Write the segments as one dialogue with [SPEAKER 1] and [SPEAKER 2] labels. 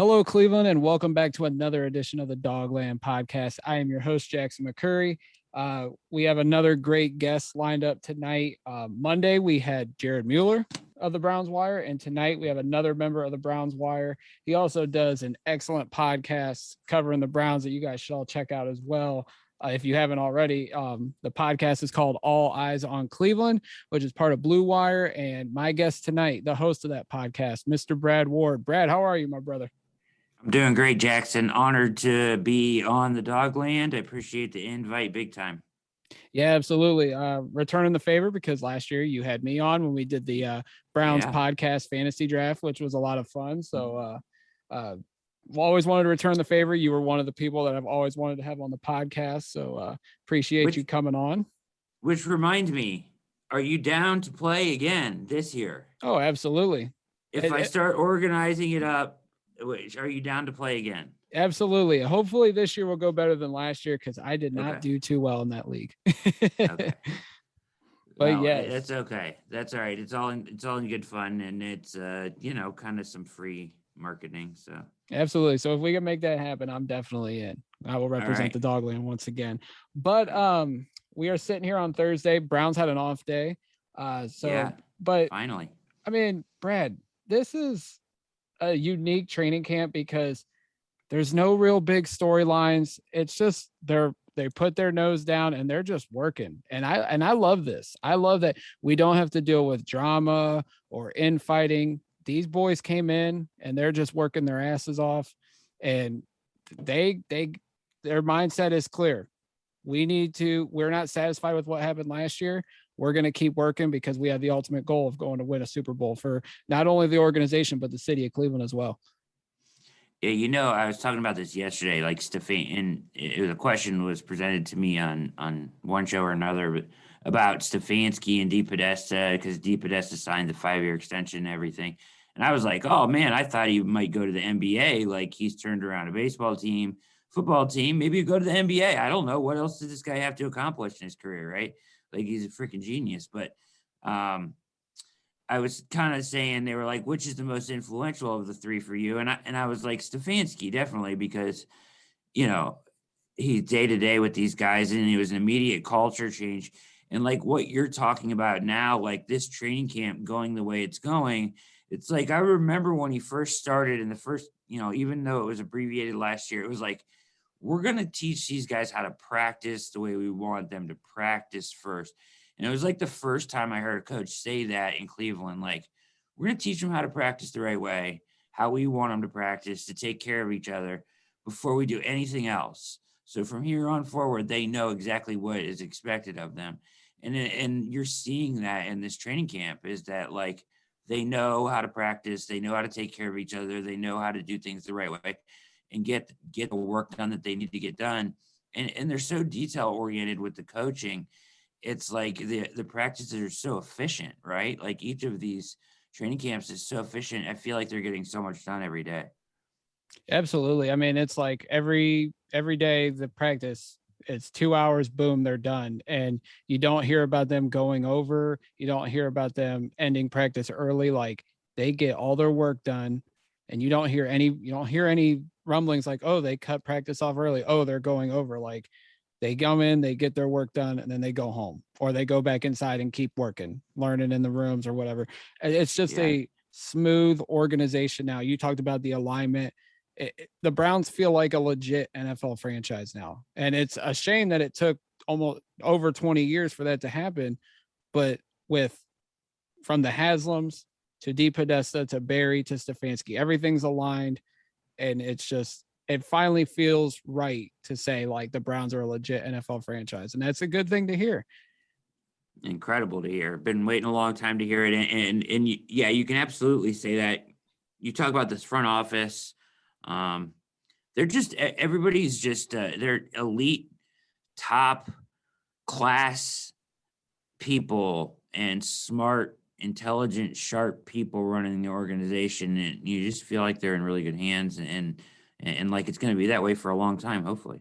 [SPEAKER 1] Hello, Cleveland, and welcome back to another edition of the Dogland Podcast. I am your host, Jackson McCurry. We have another great guest lined up tonight. Monday, we had Jared Mueller of the Browns Wire, and tonight we have another member of the Browns Wire. He also does an excellent podcast covering the Browns that you guys should all check out as well. If you haven't already, the podcast is called All Eyez on Cleveland, which is part of Blue Wire. And my guest tonight, the host of that podcast, Mr. Brad Ward. Brad, how are you, my brother?
[SPEAKER 2] I'm doing great, Jackson. Honored to be on the Dogland. I appreciate the invite big time.
[SPEAKER 1] Yeah, absolutely. Returning the favor because last year you had me on when we did the Browns podcast fantasy draft, which was a lot of fun. So always wanted to return the favor. You were one of the people that I've always wanted to have on the podcast. So appreciate you coming on.
[SPEAKER 2] Which reminds me, are you down to play again this year?
[SPEAKER 1] Oh, absolutely.
[SPEAKER 2] If I start organizing it up, are you down to play again?
[SPEAKER 1] Absolutely. Hopefully this year will go better than last year because I did not do too well in that league.
[SPEAKER 2] Okay.
[SPEAKER 1] But yeah,
[SPEAKER 2] that's okay. That's all right. It's all in good fun, and it's kind of some free marketing. So
[SPEAKER 1] absolutely. So if we can make that happen, I'm definitely in. I will represent the Dogland once again. But we are sitting here on Thursday. Browns had an off day. But
[SPEAKER 2] finally.
[SPEAKER 1] I mean, Brad, this is a unique training camp because there's no real big storylines. It's just they put their nose down and they're just working. And I love this. I love that we don't have to deal with drama or infighting. These boys came in and they're just working their asses off, and their mindset is clear. We're not satisfied with what happened last year. We're going to keep working because we have the ultimate goal of going to win a Super Bowl for not only the organization, but the city of Cleveland as well.
[SPEAKER 2] Yeah, I was talking about this yesterday, like and a question was presented to me on one show or another, but about Stefanski and DePodesta, because DePodesta signed the 5-year extension and everything. And I was like, oh man, I thought he might go to the NBA. Like, he's turned around a baseball team, football team, maybe go to the NBA. I don't know. What else does this guy have to accomplish in his career, right? Like, he's a freaking genius. But I was kind of saying, they were like, which is the most influential of the three for you? And I was like, Stefanski, definitely, because, he's day-to-day with these guys, and it was an immediate culture change. And like what you're talking about now, like this training camp going the way it's going, it's like, I remember when he first started in the first, even though it was abbreviated last year, it was like, we're going to teach these guys how to practice the way we want them to practice first. And it was like the first time I heard a coach say that in Cleveland, like, we're going to teach them how to practice the right way, how we want them to practice, to take care of each other before we do anything else. So from here on forward, they know exactly what is expected of them. And you're seeing that in this training camp, is that, like, they know how to practice, they know how to take care of each other, they know how to do things the right way and get the work done that they need to get done. And they're so detail oriented with the coaching. It's like the practices are so efficient, right? Like, each of these training camps is so efficient. I feel like they're getting so much done every day.
[SPEAKER 1] Absolutely. I mean, it's like every day the practice, it's 2 hours, boom, they're done. And you don't hear about them going over. You don't hear about them ending practice early. Like, they get all their work done, and you don't hear any rumblings like, oh, they cut practice off early. Oh, they're going over. Like, they come in, they get their work done, and then they go home, or they go back inside and keep working, learning in the rooms or whatever. It's just a smooth organization. Now, you talked about the alignment. The Browns feel like a legit NFL franchise now. And it's a shame that it took almost over 20 years for that to happen. But from the Haslams to DePodesta to Barry to Stefanski, everything's aligned. And it finally feels right to say, like, the Browns are a legit NFL franchise. And that's a good thing to hear.
[SPEAKER 2] Incredible to hear. Been waiting a long time to hear it. And you can absolutely say that. You talk about this front office. Everybody's just they're elite, top class people, and smart, intelligent, sharp people running the organization, and you just feel like they're in really good hands, and like it's going to be that way for a long time, hopefully.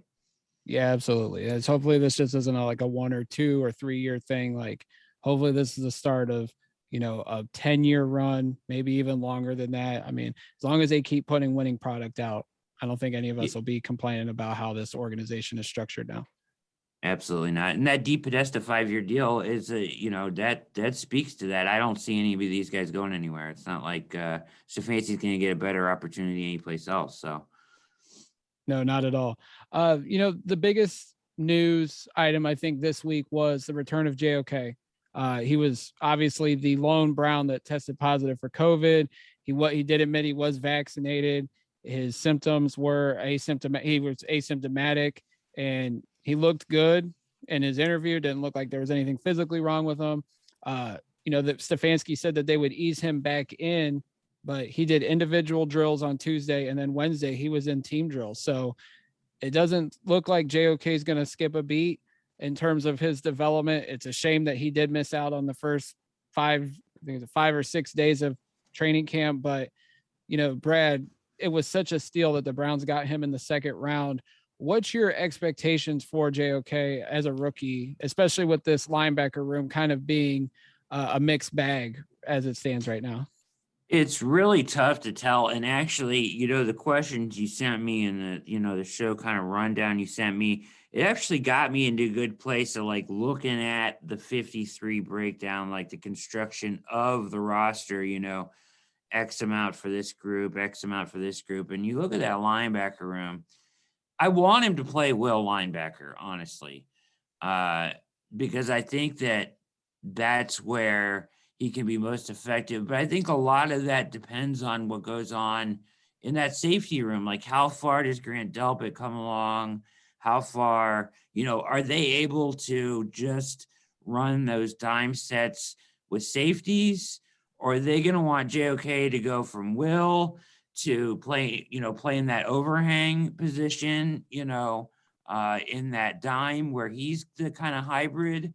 [SPEAKER 1] Yeah, absolutely. Hopefully this just isn't like a 1 or 2 or 3 year thing. Like, hopefully this is the start of a 10-year run, maybe even longer than that. I mean, as long as they keep putting winning product out, I don't think any of us will be complaining about how this organization is structured now.
[SPEAKER 2] Absolutely not. And that Deep Podesta 5-year deal is that speaks to that. I don't see any of these guys going anywhere. It's not like Stefanski's going to get a better opportunity anyplace else. So
[SPEAKER 1] No, not at all. The biggest news item I think this week was the return of JOK. He was obviously the lone Brown that tested positive for COVID. He did admit he was vaccinated. His symptoms were asymptomatic. He was asymptomatic, and he looked good in his interview. Didn't look like there was anything physically wrong with him. That Stefanski said that they would ease him back in, but he did individual drills on Tuesday, and then Wednesday he was in team drills. So it doesn't look like JOK is going to skip a beat in terms of his development. It's a shame that he did miss out on the first 5 or 6 days of training camp, but Brad, it was such a steal that the Browns got him in the second round. What's your expectations for JOK as a rookie, especially with this linebacker room kind of being a mixed bag as it stands right now?
[SPEAKER 2] it's really tough to tell. And actually, the questions you sent me and the show kind of rundown you sent me, it actually got me into a good place of like looking at the 53 breakdown, like the construction of the roster, X amount for this group, X amount for this group. And you look at that linebacker room, I want him to play Will linebacker, honestly, because I think that's where he can be most effective. But I think a lot of that depends on what goes on in that safety room. Like, how far does Grant Delpit come along? How far, are they able to just run those dime sets with safeties? Or are they going to want JOK to go from Will to playing that overhang position, in that dime where he's the kind of hybrid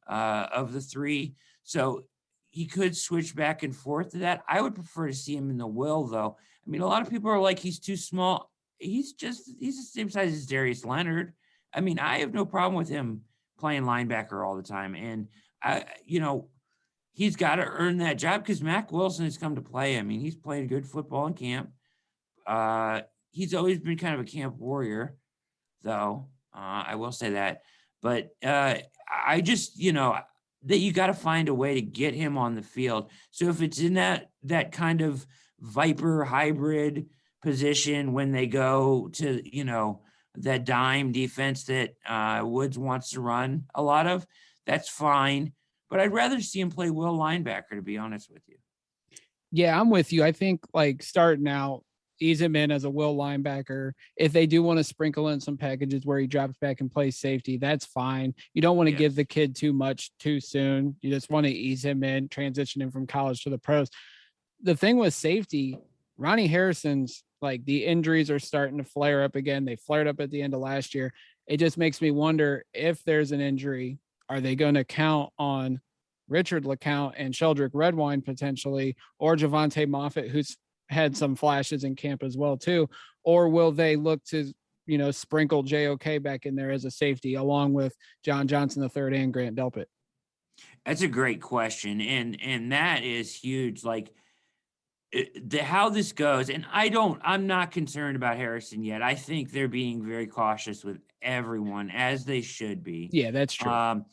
[SPEAKER 2] of the three? So he could switch back and forth to that. I would prefer to see him in the Will, though. I mean, a lot of people are like, he's too small. He's the same size as Darius Leonard. I mean, I have no problem with him playing linebacker all the time. And he's got to earn that job because Mack Wilson has come to play. I mean, he's played good football in camp. He's always been kind of a camp warrior, though. I will say that. But I just, that you got to find a way to get him on the field. So if it's in that kind of Viper hybrid position when they go to, that dime defense that Woods wants to run a lot of, that's fine. But I'd rather see him play Will linebacker, to be honest with you.
[SPEAKER 1] Yeah, I'm with you. I think like starting out, ease him in as a Will linebacker. If they do want to sprinkle in some packages where he drops back and plays safety, that's fine. You don't want to give the kid too much too soon. You just want to ease him in, transition him from college to the pros. The thing with safety, Ronnie Harrison's like the injuries are starting to flare up again. They flared up at the end of last year. It just makes me wonder if there's an injury, are they going to count on Richard LeCount and Sheldrick Redwine potentially, or Javante Moffett, who's had some flashes in camp as well too? Or will they look to, sprinkle JOK back in there as a safety along with John Johnson III and Grant Delpit?
[SPEAKER 2] That's a great question. And that is huge. Like how this goes. And I'm not concerned about Harrison yet. I think they're being very cautious with everyone, as they should be.
[SPEAKER 1] Yeah, that's true.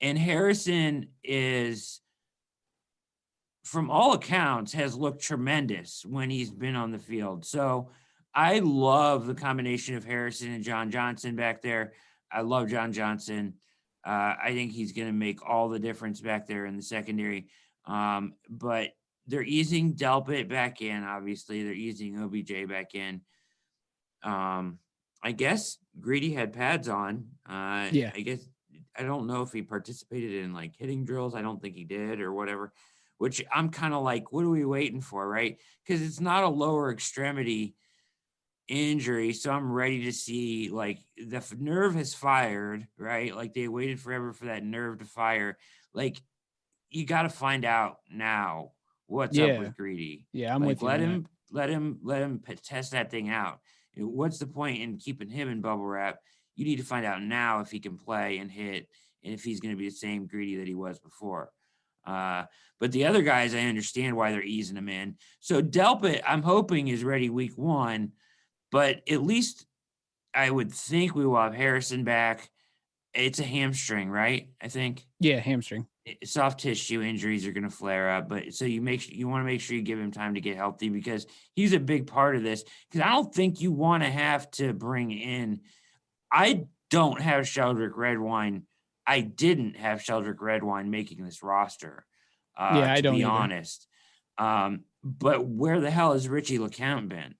[SPEAKER 2] And Harrison is, from all accounts, has looked tremendous when he's been on the field. So I love the combination of Harrison and John Johnson back there. I love John Johnson. I think he's going to make all the difference back there in the secondary. But they're easing Delpit back in. Obviously, they're easing OBJ back in. I guess Greedy had pads on.
[SPEAKER 1] Yeah.
[SPEAKER 2] I guess I don't know if he participated in like hitting drills. I don't think he did or whatever, which I'm kind of like, what are we waiting for? Right. Cause it's not a lower extremity injury. So I'm ready to see, like, the nerve has fired, right? Like they waited forever for that nerve to fire. Like, you got to find out now what's up with Greedy.
[SPEAKER 1] Yeah. I'm with you.
[SPEAKER 2] Let him test that thing out. What's the point in keeping him in bubble wrap? You need to find out now if he can play and hit, and if he's going to be the same Greedy that he was before. But the other guys, I understand why they're easing them in. So Delpit, I'm hoping, is ready week 1, but at least I would think we will have Harrison back. It's a hamstring, right? I think.
[SPEAKER 1] Yeah, hamstring.
[SPEAKER 2] Soft tissue injuries are going to flare up, but so you want to make sure you give him time to get healthy because he's a big part of this. Because I don't think you want to have to bring in. I don't have Sheldrick Redwine. I didn't have Sheldrick Redwine making this roster.
[SPEAKER 1] Yeah, I
[SPEAKER 2] to
[SPEAKER 1] don't
[SPEAKER 2] be
[SPEAKER 1] either.
[SPEAKER 2] honest. But where the hell has Richie LeCount been?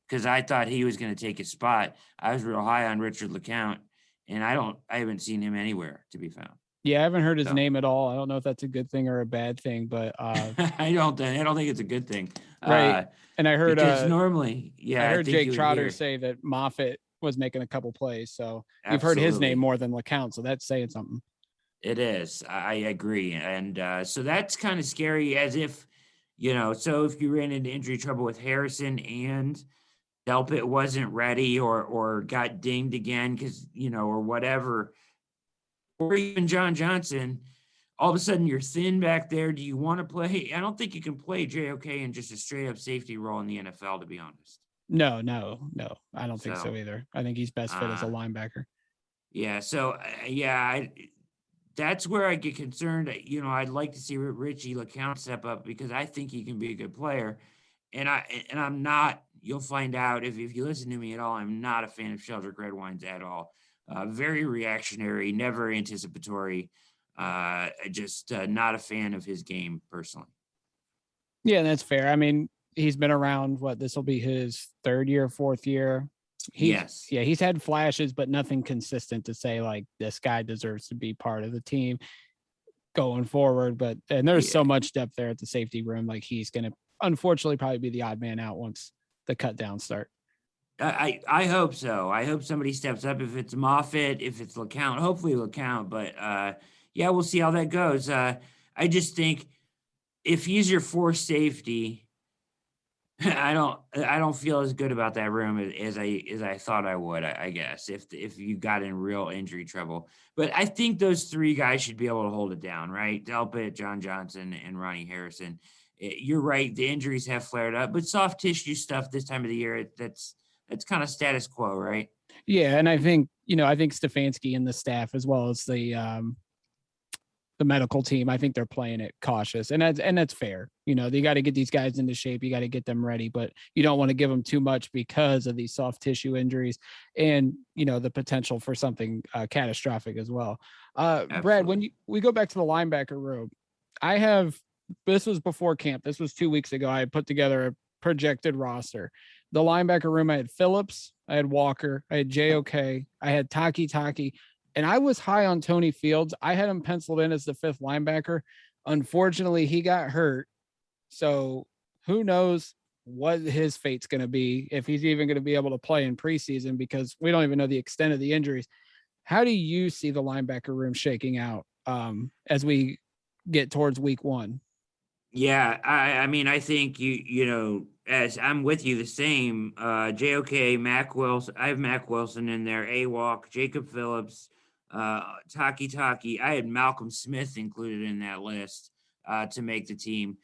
[SPEAKER 2] Because I thought he was going to take his spot. I was real high on Richard LeCount, and I haven't seen him anywhere to be found.
[SPEAKER 1] Yeah, I haven't heard his name at all. I don't know if that's a good thing or a bad thing, but
[SPEAKER 2] I don't think it's a good thing.
[SPEAKER 1] Right. And I heard
[SPEAKER 2] because normally,
[SPEAKER 1] I heard Jake Trotter say that Moffitt was making a couple plays. So you've heard his name more than LeCount. So that's saying something.
[SPEAKER 2] It is. I agree. And so that's kind of scary as if, so if you ran into injury trouble with Harrison and Delpit wasn't ready or got dinged again because, or whatever, or even John Johnson, all of a sudden you're thin back there. Do you want to play? I don't think you can play JOK in just a straight up safety role in the NFL, to be honest.
[SPEAKER 1] No. I don't think so either. I think he's best fit as a linebacker.
[SPEAKER 2] Yeah. So, that's where I get concerned. I'd like to see Richie LeCount step up because I think he can be a good player. And I'm not, you'll find out if you listen to me at all, I'm not a fan of Sheldrick Redwines at all. Very reactionary, never anticipatory. Just not a fan of his game personally.
[SPEAKER 1] Yeah, that's fair. I mean, he's been around, this will be his 3rd year, 4th year.
[SPEAKER 2] Yes.
[SPEAKER 1] Yeah, he's had flashes, but nothing consistent to say like this guy deserves to be part of the team going forward. And there's so much depth there at the safety room. Like he's going to unfortunately probably be the odd man out once the cut down start.
[SPEAKER 2] I hope so. I hope somebody steps up. If it's Moffitt, if it's LeCount, hopefully LeCount. But we'll see how that goes. I just think if he's your 4th safety, I don't feel as good about that room as I thought I would. I guess if you got in real injury trouble, but I think those 3 guys should be able to hold it down, right? Delpit, John Johnson, and Ronnie Harrison. You're right. The injuries have flared up, but soft tissue stuff this time of the year, that's kind of status quo, right?
[SPEAKER 1] Yeah. And I think Stefanski and the staff, as well as the medical team, I think they're playing it cautious, and that's fair. You got to get these guys into shape. You got to get them ready, but you don't want to give them too much because of these soft tissue injuries and, the potential for something catastrophic as well. Brad, when we go back to the linebacker room, this was before camp. This was 2 weeks ago. I put together a projected roster. The linebacker room, I had Phillips, I had Walker, I had JOK, I had Taki, and I was high on Tony Fields. I had him penciled in as the 5th linebacker. Unfortunately, he got hurt. So who knows what his fate's going to be, if he's even going to be able to play in preseason, because we don't even know the extent of the injuries. How do you see the linebacker room shaking out as we get towards week 1?
[SPEAKER 2] Yeah, I mean, I think as I'm with you, the same. JOK, Mac Wilson. I have Mac Wilson in there. AWalk, Jacob Phillips, Taki. I had Malcolm Smith included in that list to make the team,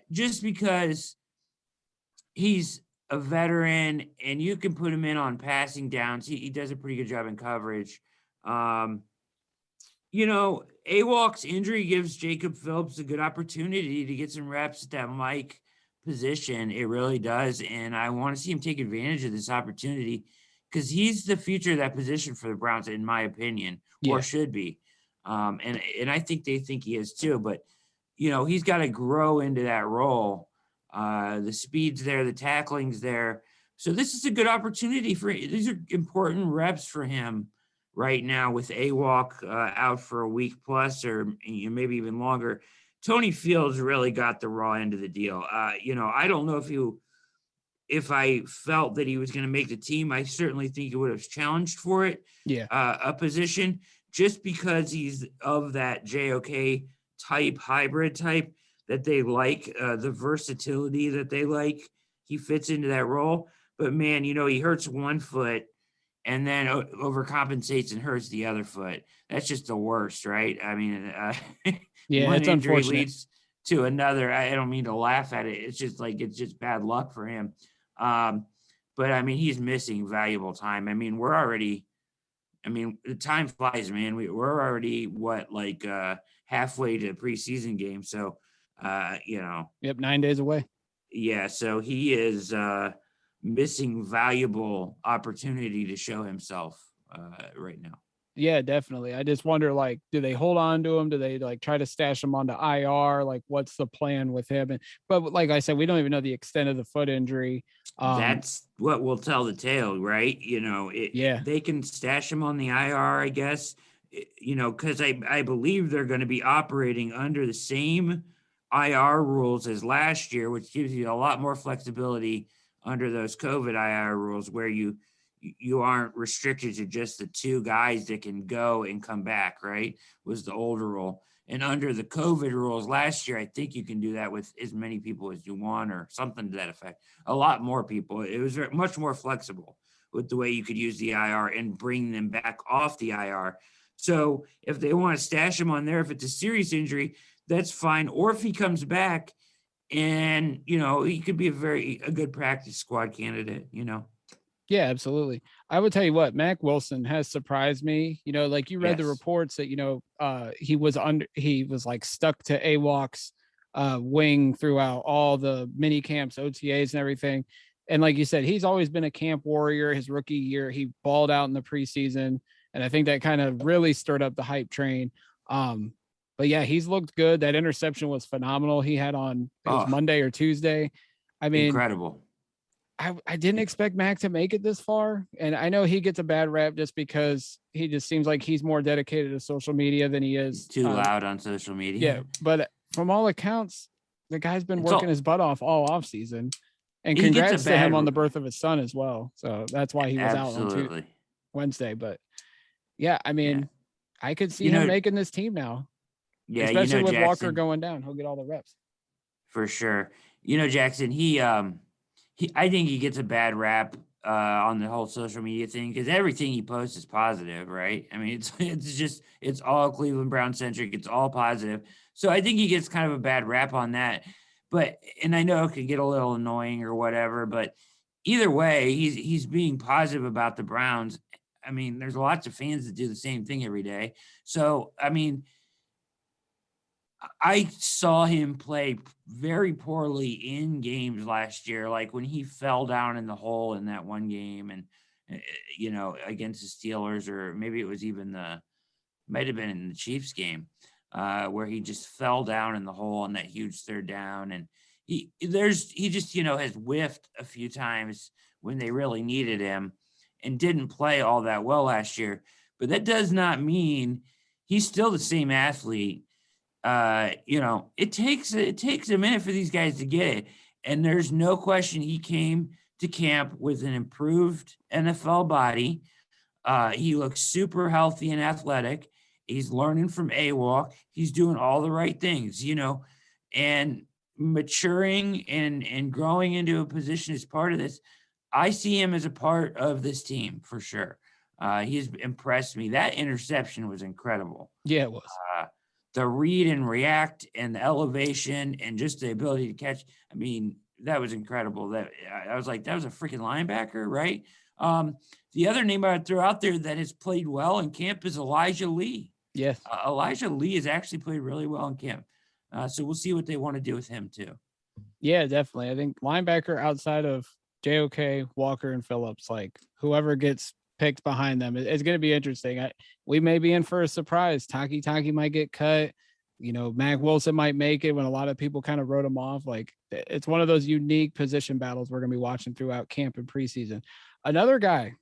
[SPEAKER 2] just because he's a veteran and you can put him in on passing downs. He does a pretty good job in coverage. AWalk's injury gives Jacob Phillips a good opportunity to get some reps at that Mike position. It really does. And I want to see him take advantage of this opportunity because he's the future of that position for the Browns, in my opinion, or should be. And I think they think he is too, but he's got to grow into that role. The speed's there, the tackling's there. So this is a good opportunity these are important reps for him right now with AWalk out for a week plus, or maybe even longer. Tony Fields really got the raw end of the deal. I don't know if I felt that he was going to make the team. I certainly think he would have challenged for it.
[SPEAKER 1] Yeah.
[SPEAKER 2] A position, just because he's of that JOK type, hybrid type that they like, the versatility that they like. He fits into that role. But man, he hurts one foot and then overcompensates and hurts the other foot. That's just the worst, right? I mean,
[SPEAKER 1] Yeah,
[SPEAKER 2] one
[SPEAKER 1] it's
[SPEAKER 2] injury
[SPEAKER 1] unfortunate.
[SPEAKER 2] leads to another. I don't mean to laugh at it. It's just bad luck for him. But I mean, he's missing valuable time. I mean, the time flies, man. We're already halfway to the preseason game. So,
[SPEAKER 1] Yep, 9 days away.
[SPEAKER 2] yeah. So he is missing valuable opportunity to show himself right now.
[SPEAKER 1] Yeah, definitely. I just wonder, like, do they hold on to him? Do they like try to stash him onto IR? Like, what's the plan with him? But like I said, we don't even know the extent of the foot injury.
[SPEAKER 2] That's what will tell the tale, right?
[SPEAKER 1] Yeah,
[SPEAKER 2] They can stash him on the IR, I guess. Because I believe they're going to be operating under the same IR rules as last year, which gives you a lot more flexibility under those COVID IR rules, where you aren't restricted to just the two guys that can go and come back, right? Was the older rule. And under the COVID rules last year, I think you can do that with as many people as you want or something to that effect. A lot more people. It was much more flexible with the way you could use the IR and bring them back off the IR. So if they want to stash him on there, if it's a serious injury, that's fine. Or if he comes back and, he could be a good practice squad candidate.
[SPEAKER 1] yeah, absolutely. I would tell you what, Mac Wilson has surprised me. Like you read the
[SPEAKER 2] Yes.
[SPEAKER 1] reports that he was like stuck to AWOC's wing throughout all the mini camps, OTAs, and everything. And like you said, he's always been a camp warrior. His rookie year, he balled out in the preseason, and I think that kind of really stirred up the hype train. But yeah, he's looked good. That interception was phenomenal. He had on it was Monday or Tuesday. I mean,
[SPEAKER 2] incredible.
[SPEAKER 1] I didn't expect Mac to make it this far. And I know he gets a bad rap just because he just seems like he's more dedicated to social media than he is.
[SPEAKER 2] He's too loud on social media.
[SPEAKER 1] Yeah. But from all accounts, the guy's been working his butt off all off season. And congrats to him on the birth of his son as well. So that's why he was out on Wednesday. But yeah, I mean, I could see him making this team now. Yeah, especially with Jackson, Walker going down. He'll get all the reps.
[SPEAKER 2] For sure. Jackson, I think he gets a bad rap on the whole social media thing because everything he posts is positive, right? I mean, it's all Cleveland Brown centric. It's all positive. So I think he gets kind of a bad rap on that. And I know it could get a little annoying or whatever, but either way, he's being positive about the Browns. I mean, there's lots of fans that do the same thing every day. So, I mean, I saw him play very poorly in games last year, like when he fell down in the hole in that one game and, against the Steelers, or maybe it was might have been in the Chiefs game where he just fell down in the hole on that huge third down. And he just, has whiffed a few times when they really needed him and didn't play all that well last year. But that does not mean he's still the same athlete. It takes a minute for these guys to get it. And there's no question he came to camp with an improved NFL body. He looks super healthy and athletic. He's learning from AWOC. He's doing all the right things, and maturing and growing into a position as part of this. I see him as a part of this team for sure. He's impressed me. That interception was incredible.
[SPEAKER 1] Yeah, it was.
[SPEAKER 2] The read and react and the elevation and just the ability to catch. I mean, that was incredible. That I was like, that was a freaking linebacker, right? The other name I would throw out there that has played well in camp is Elijah Lee.
[SPEAKER 1] Yes.
[SPEAKER 2] Elijah Lee has actually played really well in camp. So we'll see what they want to do with him too.
[SPEAKER 1] Yeah, definitely. I think linebacker outside of JOK, Walker, and Phillips, like whoever gets picked behind them, it's going to be interesting. We may be in for a surprise. Taki might get cut. Mac Wilson might make it when a lot of people kind of wrote him off. Like it's one of those unique position battles we're going to be watching throughout camp and preseason. Another guy,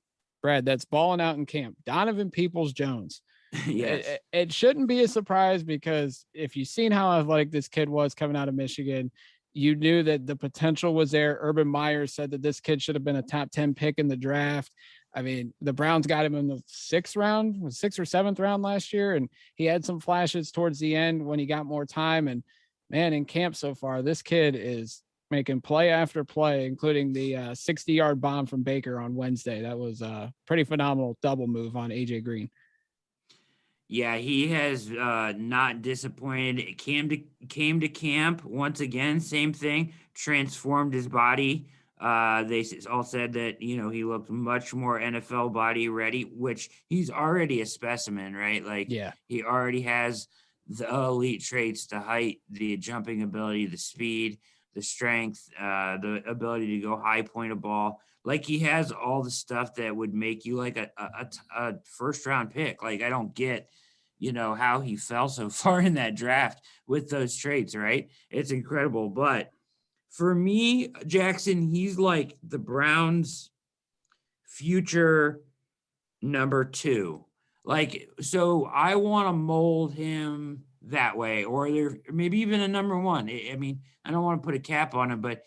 [SPEAKER 1] Brad, that's balling out in camp, Donovan Peoples-Jones.
[SPEAKER 2] Yes.
[SPEAKER 1] It shouldn't be a surprise because if you've seen how athletic this kid was coming out of Michigan, you knew that the potential was there. Urban Meyer said that this kid should have been a top 10 pick in the draft. I mean, the Browns got him in the 6th or 7th round last year, and he had some flashes towards the end when he got more time. And man, in camp so far, this kid is making play after play, including the 60-yard bomb from Baker on Wednesday. That was a pretty phenomenal double move on AJ Green.
[SPEAKER 2] Yeah, he has not disappointed. Came to camp once again, same thing. Transformed his body. They all said that he looked much more NFL body ready, which he's already a specimen, right? Like
[SPEAKER 1] Yeah.
[SPEAKER 2] he already has the elite traits: the height, the jumping ability, the speed, the strength, the ability to go high point a ball. Like he has all the stuff that would make you like a first round pick. Like I don't get, how he fell so far in that draft with those traits, right? It's incredible. But for me, Jackson, he's like the Browns' future number 2. Like, so I want to mold him that way, or there maybe even a number 1. I mean, I don't want to put a cap on him, but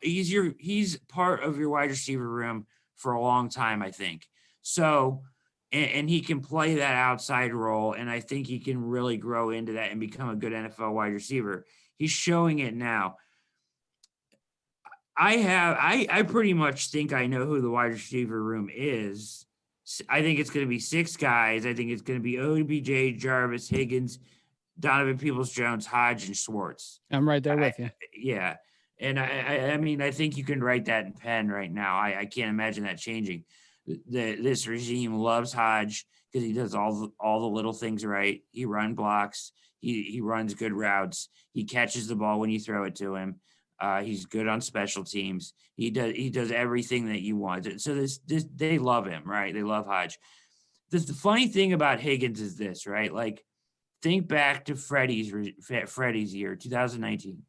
[SPEAKER 2] he's part of your wide receiver room for a long time, I think. So, and he can play that outside role, and I think he can really grow into that and become a good NFL wide receiver. He's showing it now. I pretty much think I know who the wide receiver room is. I think it's going to be 6 guys. I think it's going to be OBJ, Jarvis, Higgins, Donovan Peoples-Jones, Hodge, and Schwartz.
[SPEAKER 1] I'm right there with you.
[SPEAKER 2] Yeah. And I mean, I think you can write that in pen right now. I can't imagine that changing. This regime loves Hodge because he does all the little things right. He run blocks. He runs good routes. He catches the ball when you throw it to him. He's good on special teams. He does everything that you want. So this they love him, right? They love Hodge. The funny thing about Higgins is this, right? Like, think back to Freddie's year, 2019.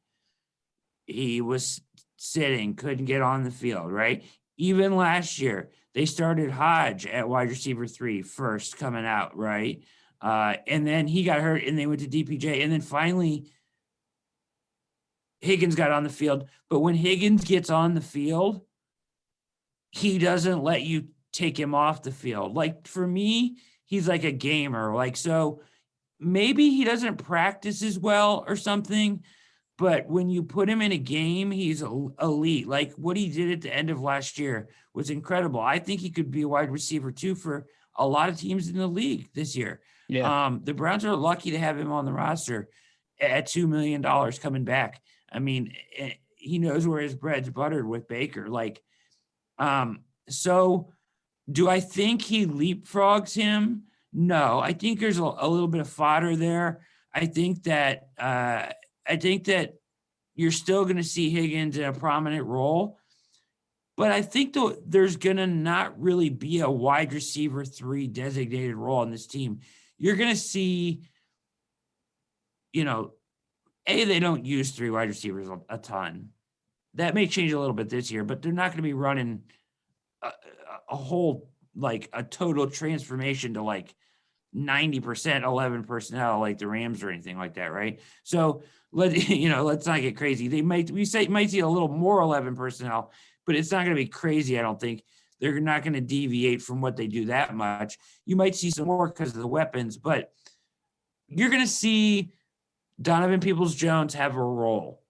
[SPEAKER 2] He was sitting, couldn't get on the field, right? Even last year, they started Hodge at wide receiver 3 first coming out, right? And then he got hurt, and they went to DPJ, and then finally Higgins got on the field. But when Higgins gets on the field, he doesn't let you take him off the field. Like, for me, he's like a gamer. Like, so maybe he doesn't practice as well or something, but when you put him in a game, he's elite. Like what he did at the end of last year was incredible. I think he could be a wide receiver too for a lot of teams in the league this year.
[SPEAKER 1] Yeah.
[SPEAKER 2] The Browns are lucky to have him on the roster at $2 million coming back. I mean, he knows where his bread's buttered with Baker. Like, so do I think he leapfrogs him? No, I think there's a little bit of fodder there. I think that you're still going to see Higgins in a prominent role, but I think there's going to not really be a wide receiver 3 designated role on this team. You're going to see, they don't use 3 wide receivers a ton. That may change a little bit this year, but they're not going to be running a whole, like a total transformation to like 90% 11 personnel like the Rams or anything like that, right? So let's not get crazy. We might see a little more 11 personnel, but it's not going to be crazy. I don't think they're not going to deviate from what they do that much. You might see some more because of the weapons, but you're going to see Donovan Peoples-Jones have a role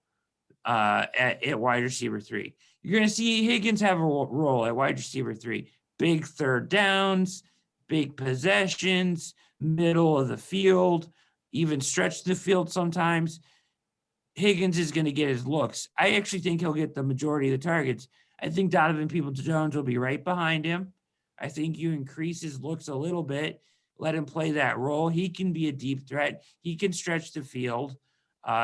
[SPEAKER 2] at wide receiver 3. You're going to see Higgins have a role at wide receiver 3. Big third downs, big possessions, middle of the field, even stretch the field sometimes. Higgins is going to get his looks. I actually think he'll get the majority of the targets. I think Donovan Peoples-Jones will be right behind him. I think you increase his looks a little bit, let him play that role. He can be a deep threat. He can stretch the field.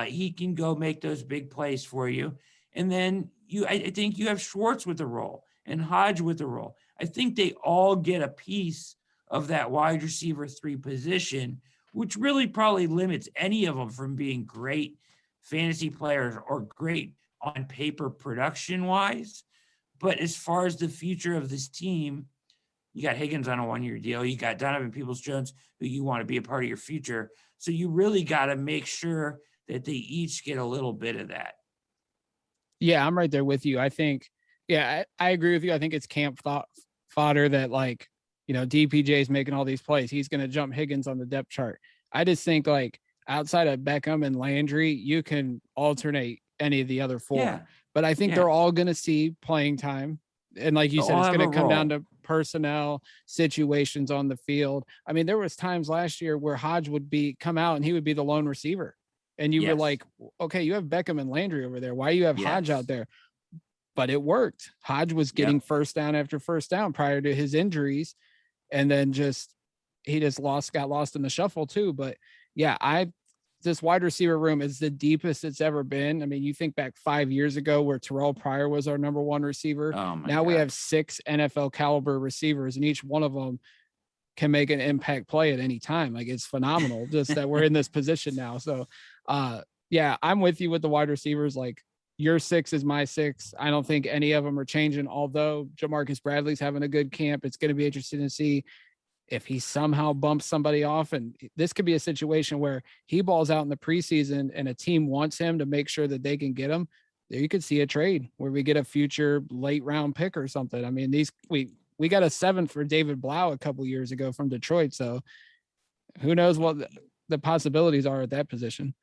[SPEAKER 2] He can go make those big plays for you. And then I think you have Schwartz with the role and Hodge with the role. I think they all get a piece of that wide receiver 3 position, which really probably limits any of them from being great fantasy players or great on paper production wise. But as far as the future of this team, you got Higgins on a 1-year deal. You got Donovan Peoples-Jones, who you want to be a part of your future. So you really got to make sure that they each get a little bit of that.
[SPEAKER 1] Yeah, I'm right there with you. I think, I agree with you. I think it's camp fodder that, like, DPJ is making all these plays. He's going to jump Higgins on the depth chart. I just think, like, outside of Beckham and Landry, you can alternate any of the other four.
[SPEAKER 2] Yeah.
[SPEAKER 1] But I think
[SPEAKER 2] Yeah.
[SPEAKER 1] they're all going to see playing time. And like you
[SPEAKER 2] They'll
[SPEAKER 1] said,
[SPEAKER 2] all
[SPEAKER 1] it's
[SPEAKER 2] have
[SPEAKER 1] going
[SPEAKER 2] a
[SPEAKER 1] to come down
[SPEAKER 2] role.
[SPEAKER 1] to personnel situations on the field. I mean, there was times last year where Hodge would come out and he would be the lone receiver. And you were
[SPEAKER 2] Yes.
[SPEAKER 1] like, okay, you have Beckham and Landry over there. Why do you have Hodge out
[SPEAKER 2] Yes.
[SPEAKER 1] there? But it worked. Hodge was getting
[SPEAKER 2] Yep.
[SPEAKER 1] first down after first down prior to his injuries. And then he just got lost in the shuffle too. But yeah, this wide receiver room is the deepest it's ever been. I mean, you think back 5 years ago where Terrell Pryor was our number one receiver.
[SPEAKER 2] Oh my
[SPEAKER 1] Now we
[SPEAKER 2] God.
[SPEAKER 1] have 6 NFL caliber receivers, and each one of them can make an impact play at any time. Like, it's phenomenal just that we're in this position now. So, yeah, I'm with you with the wide receivers. Like, your 6 is my 6. I don't think any of them are changing. Although Jamarcus Bradley's having a good camp, it's going to be interesting to see if he somehow bumps somebody off. And this could be a situation where he balls out in the preseason and a team wants him to make sure that they can get him. There you could see a trade where we get a future late round pick or something. I mean, we got a 7th for David Blau a couple years ago from Detroit. So who knows what the possibilities are at that position.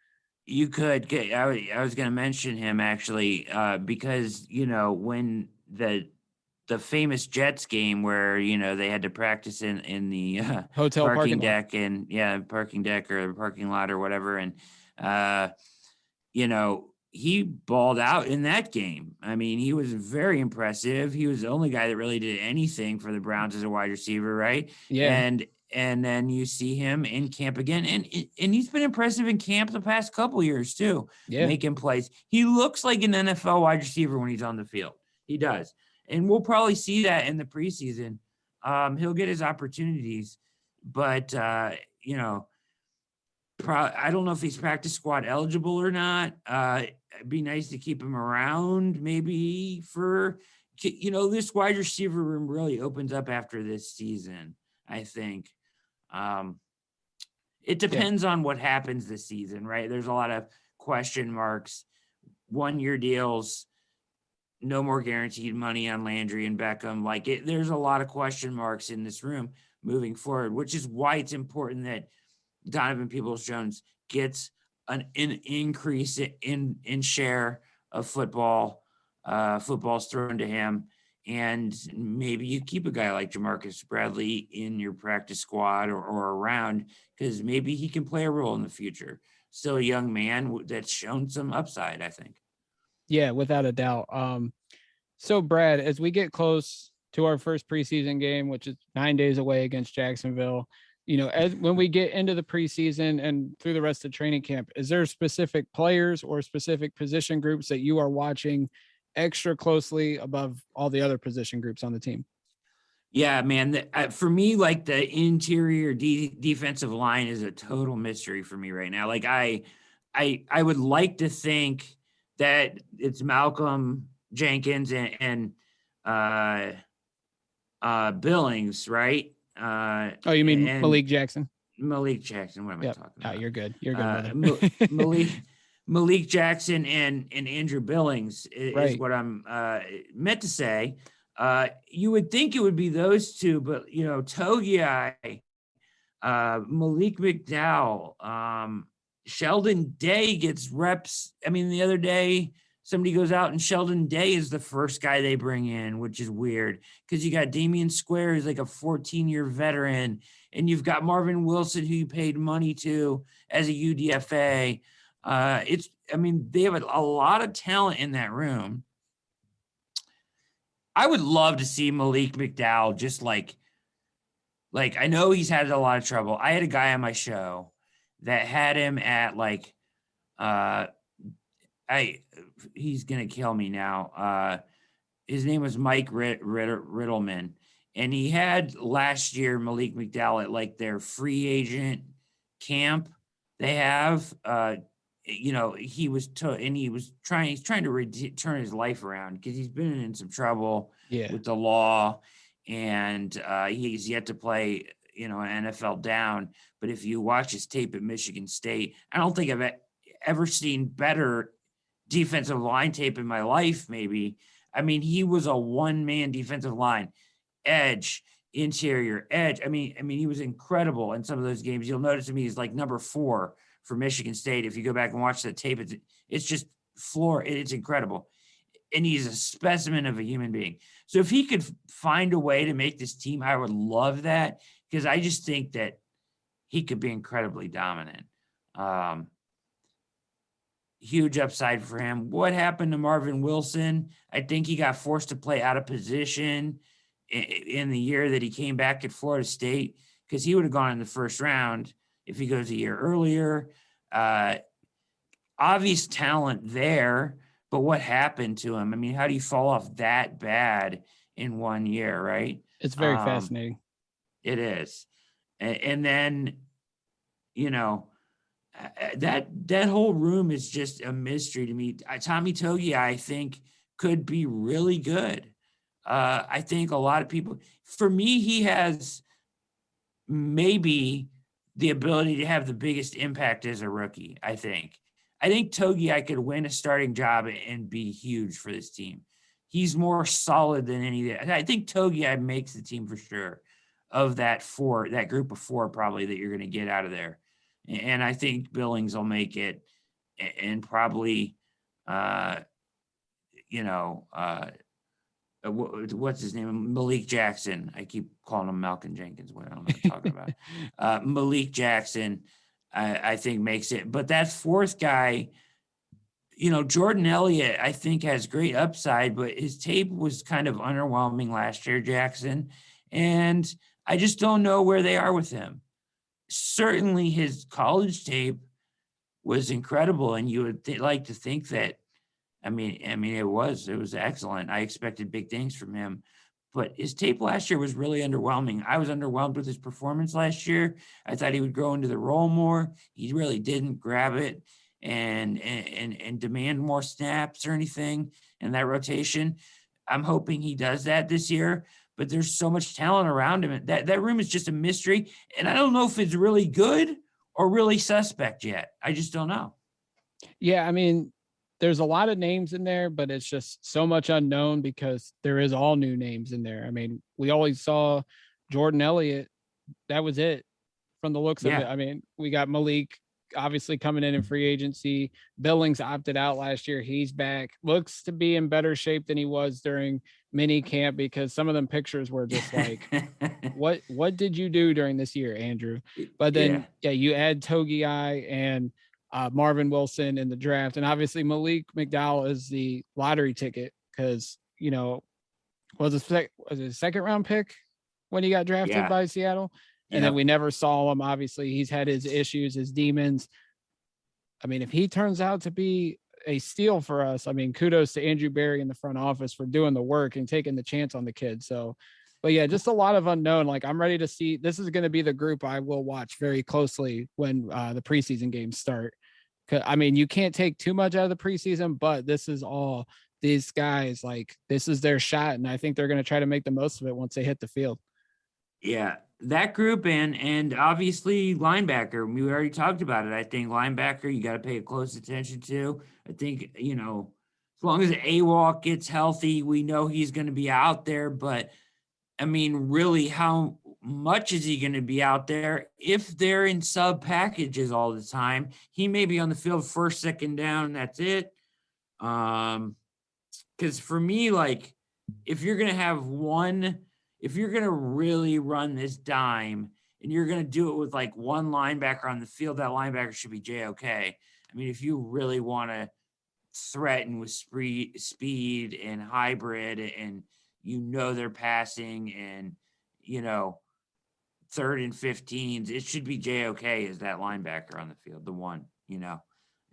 [SPEAKER 2] You could get, I was going to mention him actually, because, when the famous Jets game where, they had to practice in the
[SPEAKER 1] Hotel
[SPEAKER 2] parking
[SPEAKER 1] parking lot.
[SPEAKER 2] deck parking deck or parking lot or whatever. And, he balled out in that game. I mean, he was very impressive. He was the only guy that really did anything for the Browns as a wide receiver, right?
[SPEAKER 1] Yeah.
[SPEAKER 2] And then you see him in camp again, and he's been impressive in camp the past couple years too,
[SPEAKER 1] Yeah.
[SPEAKER 2] making plays. He looks like an NFL wide receiver when he's on the field. He does, and we'll probably see that in the preseason. He'll get his opportunities, but I don't know if he's practice squad eligible or not. It'd be nice to keep him around maybe for, this wide receiver room really opens up after this season, I think. It depends on what happens this season, right? There's a lot of question marks, 1-year deals, no more guaranteed money on Landry and Beckham. There's a lot of question marks in this room moving forward, which is why it's important that Donovan Peoples-Jones gets an increase in share of footballs thrown to him. And maybe you keep a guy like Jamarcus Bradley in your practice squad or around, because maybe he can play a role in the future. Still a young man that's shown some upside, I think.
[SPEAKER 1] Yeah, without a doubt. So Brad, as we get close to our first preseason game, which is 9 days away against Jacksonville, when we get into the preseason and through the rest of training camp, is there specific players or specific position groups that you are watching extra closely above all the other position groups on the team?
[SPEAKER 2] Yeah, man. For me, the interior defensive line is a total mystery for me right now. I would like to think that it's Malcolm Jenkins and Billings, right?
[SPEAKER 1] You mean Malik Jackson?
[SPEAKER 2] Malik Jackson. What am I talking about?
[SPEAKER 1] You're good. You're good.
[SPEAKER 2] Malik Jackson and Andrew Billings is what I'm meant to say. You would think it would be those two, but Togiai, Malik McDowell, Sheldon Day gets reps. I mean, the other day somebody goes out and Sheldon Day is the first guy they bring in, which is weird because you got Damian Square, who's like a 14-year veteran, and you've got Marvin Wilson, who you paid money to as a UDFA. They have a lot of talent in that room. I would love to see Malik McDowell just like I know he's had a lot of trouble. I had a guy on my show that had him at he's gonna kill me now. His name was Mike Riddleman, and he had last year Malik McDowell at their free agent camp they have. He was he's trying to turn his life around because he's been in some trouble with the law, and he's yet to play an NFL down. But if you watch his tape at Michigan State, I don't think I've ever seen better defensive line tape in my life. Maybe. I mean, he was a one-man defensive line, edge, interior, edge. I mean, he was incredible in some of those games. You'll notice to me he's number 4 for Michigan State. If you go back and watch the tape, it's just floor. It's incredible. And he's a specimen of a human being. So if he could find a way to make this team, I would love that, because I just think that he could be incredibly dominant. Huge upside for him. What happened to Marvin Wilson? I think he got forced to play out of position in the year that he came back at Florida State, because he would have gone in the first round if he goes a year earlier. Obvious talent there, but what happened to him? I mean, how do you fall off that bad in 1 year, right?
[SPEAKER 1] It's very fascinating.
[SPEAKER 2] It is. And then, that whole room is just a mystery to me. Tommy Togiai, I think, could be really good. I think a lot of people, for me, he has maybe the ability to have the biggest impact as a rookie. I think Togiai could win a starting job and be huge for this team. He's more solid than any. I think Togiai makes the team for sure, of that group of four probably that you're going to get out of there. And I think Billings will make it, and probably, what's his name? Malik Jackson. I keep calling him Malcolm Jenkins. What I don't know what I'm talking about. Malik Jackson, I think, makes it. But that fourth guy, Jordan Elliott, I think, has great upside, but his tape was kind of underwhelming last year, Jackson. And I just don't know where they are with him. Certainly his college tape was incredible, and you would like to think that, I mean, it was excellent. I expected big things from him, but his tape last year was really underwhelming. I was underwhelmed with his performance last year. I thought he would grow into the role more. He really didn't grab it and demand more snaps or anything in that rotation. I'm hoping he does that this year, but there's so much talent around him. That room is just a mystery, and I don't know if it's really good or really suspect yet. I just don't know.
[SPEAKER 1] Yeah, I mean, there's a lot of names in there, but it's just so much unknown because there is all new names in there. I mean, we always saw Jordan Elliott. That was it from the looks of it. I mean, we got Malik obviously coming in free agency. Billings opted out last year. He's back. Looks to be in better shape than he was during mini camp, because some of them pictures were just like, what did you do during this year, Andrew? But then, you add Togiai and Marvin Wilson in the draft. And obviously Malik McDowell is the lottery ticket, because, was it a second round pick when he got drafted by Seattle? And then we never saw him. Obviously, he's had his issues, his demons. I mean, if he turns out to be a steal for us, I mean, kudos to Andrew Berry in the front office for doing the work and taking the chance on the kid. So, but yeah, just a lot of unknown. Like, I'm ready to see. This is going to be the group I will watch very closely when the preseason games start. I mean, you can't take too much out of the preseason, but this is all these guys, like, this is their shot. And I think they're going to try to make the most of it once they hit the field.
[SPEAKER 2] Yeah, that group and obviously linebacker. We already talked about it. I think linebacker, you got to pay close attention to. I think, as long as Awalk gets healthy, we know he's going to be out there. But, I mean, really, how much is he going to be out there? If they're in sub packages all the time, he may be on the field first, second down, and that's it. Because for me, like, if you're going to really run this dime and you're going to do it with like one linebacker on the field, that linebacker should be JOK. I mean, if you really want to threaten with speed and hybrid, and they're passing, and 3rd and 15s, it should be JOK as that linebacker on the field, the one.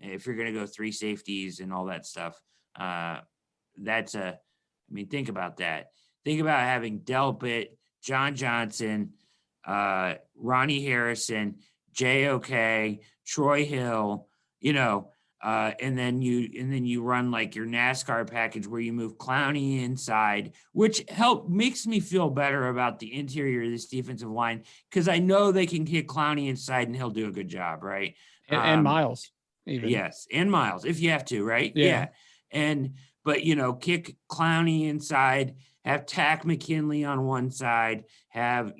[SPEAKER 2] If you're going to go 3 safeties and all that stuff, think about that. Think about having Delpit, John Johnson, Ronnie Harrison, JOK, Troy Hill, and then you run like your NASCAR package where you move Clowney inside, which makes me feel better about the interior of this defensive line, because I know they can get Clowney inside and he'll do a good job, right?
[SPEAKER 1] And Miles, even.
[SPEAKER 2] Yes, and Miles if you have to, right? Yeah. But kick Clowney inside, have Tack McKinley on one side, have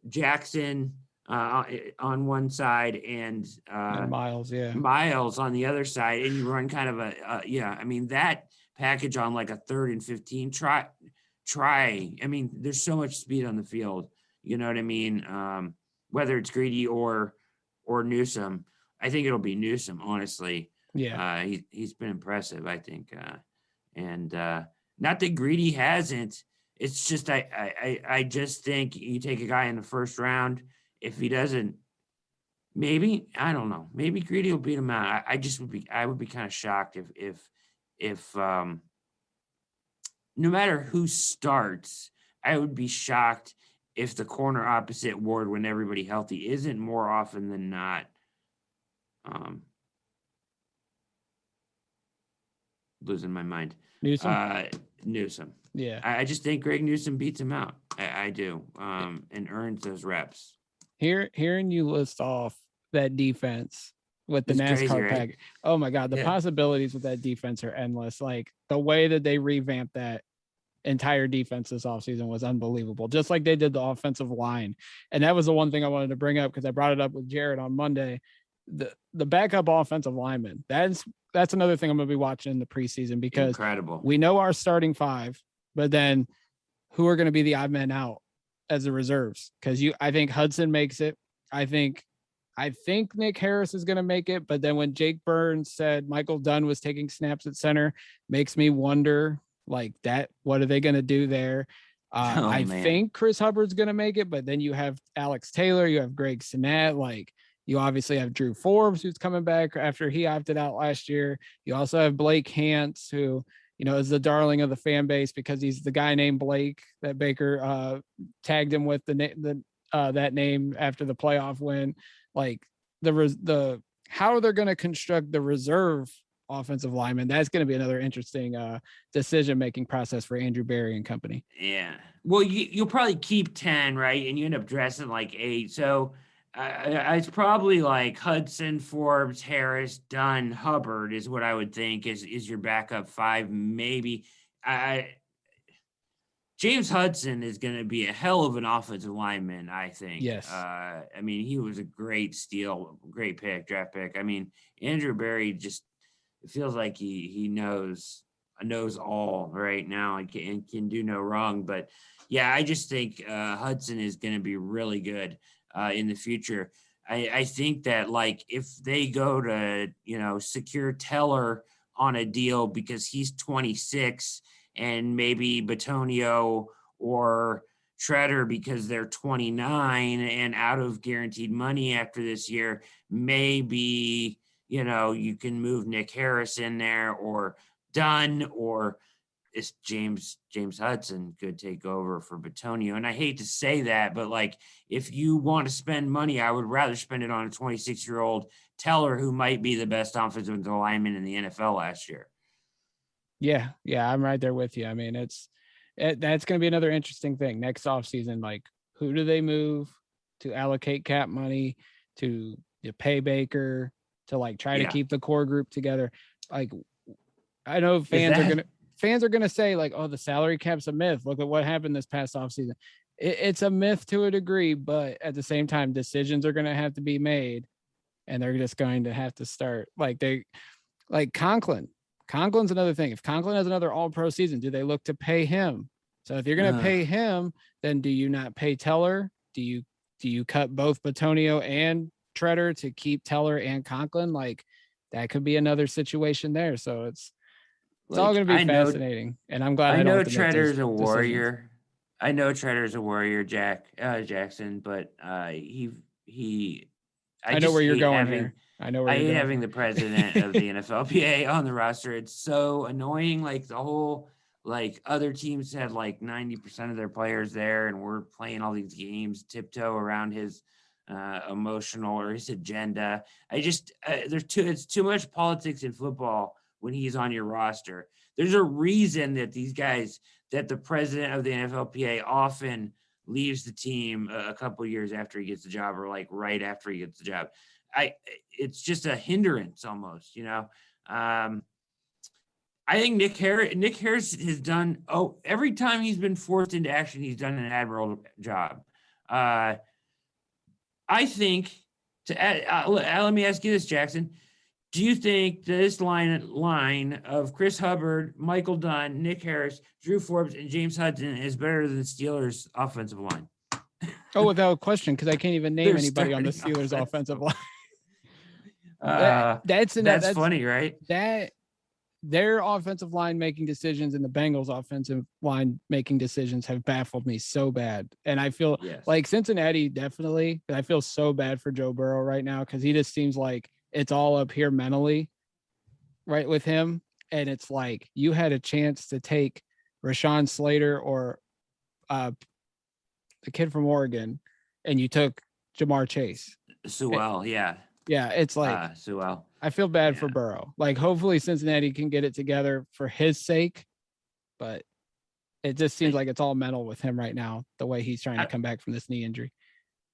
[SPEAKER 2] Jackson on one side and
[SPEAKER 1] Miles, yeah.
[SPEAKER 2] Miles on the other side, and you run kind of I mean, that package on like a 3rd and 15, try. I mean, there's so much speed on the field. You know what I mean? Whether it's Greedy or Newsome, I think it'll be Newsome, honestly.
[SPEAKER 1] Yeah.
[SPEAKER 2] He's been impressive, I think. And not that Greedy hasn't. It's just I just think you take a guy in the first round. If he doesn't, maybe, I don't know. Maybe Greedy will beat him out. I would be kind of shocked if no matter who starts, I would be shocked if the corner opposite Ward, when everybody healthy, isn't more often than not losing my mind. Newsome.
[SPEAKER 1] Yeah.
[SPEAKER 2] I just think Greg Newsome beats him out. I do. And earns those reps.
[SPEAKER 1] Hearing you list off that defense with the NASCAR
[SPEAKER 2] crazy, right?
[SPEAKER 1] pack. Oh my God. The possibilities with that defense are endless. Like the way that they revamped that entire defense this offseason was unbelievable, just like they did the offensive line. And that was the one thing I wanted to bring up because I brought it up with Jared on Monday. The backup offensive lineman, that's another thing I'm going to be watching in the preseason, because
[SPEAKER 2] incredible.
[SPEAKER 1] We know our starting 5, but then who are going to be the odd men out as the reserves? Because I think Hudson makes it. I think Nick Harris is going to make it. But then when Jake Burns said Michael Dunn was taking snaps at center, makes me wonder like that. What are they going to do there? I think Chris Hubbard's going to make it, but then you have Alex Taylor, you have Greg Sinnett, like you obviously have Drew Forbes, who's coming back after he opted out last year. You also have Blake Hance, who, you know, is the darling of the fan base because he's the guy named Blake that Baker tagged him with that name after the playoff win. Like the how they're going to construct the reserve offensive lineman, that's going to be another interesting decision-making process for Andrew Berry and company.
[SPEAKER 2] Yeah. Well, you'll probably keep 10, right? And you end up dressing like 8. So it's probably like Hudson, Forbes, Harris, Dunn, Hubbard is what I would think is your backup 5. Maybe James Hudson is going to be a hell of an offensive lineman, I think.
[SPEAKER 1] Yes.
[SPEAKER 2] I mean, he was a great steal, great pick, draft pick. I mean, Andrew Berry just, it feels like he knows all right now and can do no wrong. But yeah, I just think Hudson is going to be really good in the future. I think that like if they go to, you know, secure Teller on a deal because he's 26 and maybe Batonio or Shredder because they're 29 and out of guaranteed money after this year, maybe, you know, you can move Nick Harris in there or Dunn, or is James Hudson could take over for Batonio. And I hate to say that, but like if you want to spend money, I would rather spend it on a 26-year-old Teller who might be the best offensive lineman in the NFL last year.
[SPEAKER 1] Yeah, I'm right there with you. I mean, that's going to be another interesting thing next offseason. Like, who do they move to allocate cap money to pay Baker to like try to keep the core group together? Like, I know fans are gonna say like, oh, the salary cap's a myth. Look at what happened this past offseason. It's a myth to a degree, but at the same time, decisions are going to have to be made, and they're just going to have to start like Conklin. Conklin's another thing. If Conklin has another all-pro season, do they look to pay him? So if you're going to pay him, then do you not pay Teller? Do you cut both Batonio and Treader to keep Teller and Conklin? Like that could be another situation there. So it's all going to be fascinating. And I'm glad I know
[SPEAKER 2] Treader's a warrior. I know Treader's a warrior, Jackson, but I
[SPEAKER 1] know where you're going here. I hate
[SPEAKER 2] having the president of the NFLPA on the roster. It's so annoying. Like the whole, like other teams had like 90% of their players there, and we're playing all these games tiptoe around his emotional or his agenda. It's too much politics in football when he's on your roster. There's a reason that these guys, that the president of the NFLPA often leaves the team a couple of years after he gets the job, or like right after he gets the job. It's just a hindrance almost, you know. I think Nick Harris has done, every time he's been forced into action, he's done an admirable job. I think to add, let me ask you this, Jackson. Do you think this line of Chris Hubbard, Michael Dunn, Nick Harris, Drew Forbes, and James Hudson is better than the Steelers' offensive line?
[SPEAKER 1] Oh, without question, because I can't even name anybody on the Steelers' offensive line.
[SPEAKER 2] That's funny, right?
[SPEAKER 1] That their offensive line making decisions and the Bengals' offensive line making decisions have baffled me so bad. And I feel like Cincinnati definitely, but I feel so bad for Joe Burrow right now because he just seems like it's all up here mentally, right, with him. And it's like you had a chance to take Rashawn Slater or the kid from Oregon, and you took Jamar Chase.
[SPEAKER 2] Sewell, yeah.
[SPEAKER 1] Yeah, it's like
[SPEAKER 2] Sewell.
[SPEAKER 1] I feel bad for Burrow. Like, hopefully Cincinnati can get it together for his sake, but it just seems like it's all mental with him right now, the way he's trying to come back from this knee injury.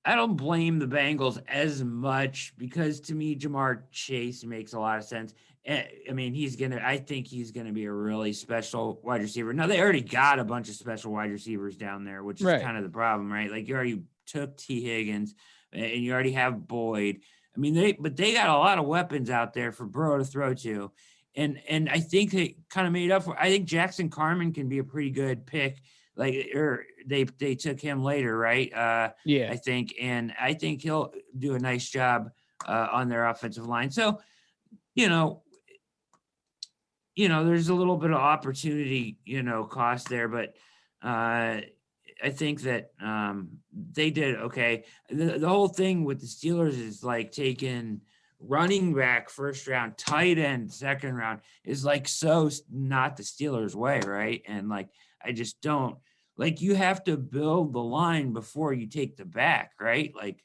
[SPEAKER 2] I don't blame the Bengals as much because to me, Jamar Chase makes a lot of sense. I mean, I think he's going to be a really special wide receiver. Now, they already got a bunch of special wide receivers down there, which is kind of the problem, right? Like, you already took T. Higgins and you already have Boyd. I mean, they got a lot of weapons out there for Burrow to throw to. And I think they kind of made up for. I think Jackson Carman can be a pretty good pick. They took him later, right? I think, and I think he'll do a nice job on their offensive line. So, there's a little bit of opportunity, cost there, but I think that they did okay. The whole thing with the Steelers is like taking running back first round, tight end second round is like so not the Steelers way, right? And like I just don't like you have to build the line before you take the back, right? Like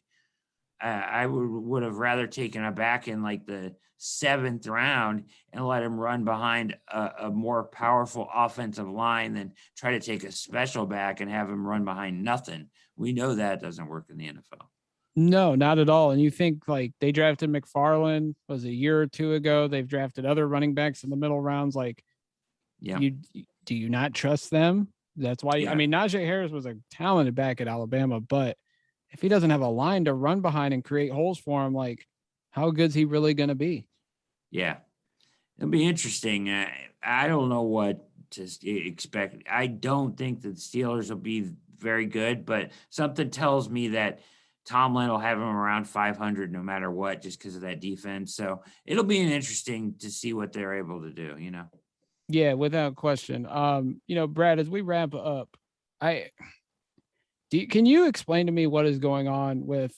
[SPEAKER 2] I would have rather taken a back in like the 7th round and let him run behind a more powerful offensive line than try to take a special back and have him run behind nothing. We know that doesn't work in the NFL.
[SPEAKER 1] No, not at all. And you think like they drafted McFarland was a year or two ago. They've drafted other running backs in the middle rounds. Like, do you not trust them? That's why. I mean, Najee Harris was a talented back at Alabama, but if he doesn't have a line to run behind and create holes for him, like how good's he really going to be?
[SPEAKER 2] Yeah, it'll be interesting. I don't know what to expect. I don't think that the Steelers will be very good, but something tells me that Tomlin will have him around 500 no matter what, just because of that defense. So it'll be interesting to see what they're able to do,
[SPEAKER 1] Yeah, without question. Brad, as we wrap up, can you explain to me what is going on with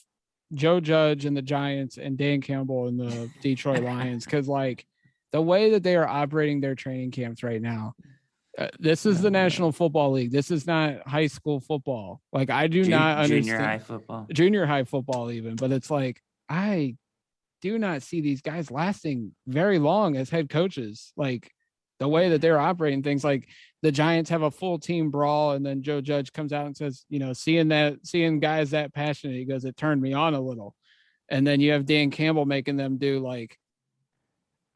[SPEAKER 1] Joe Judge and the Giants and Dan Campbell and the Detroit Lions? Because like the way that they are operating their training camps right now, this is the National Football League. This is not high school football. Like I do not understand junior high football even, but it's like, I do not see these guys lasting very long as head coaches. Like the way that they're operating things, like the Giants have a full team brawl. And then Joe Judge comes out and says, seeing guys that passionate, he goes, it turned me on a little. And then you have Dan Campbell making them do like,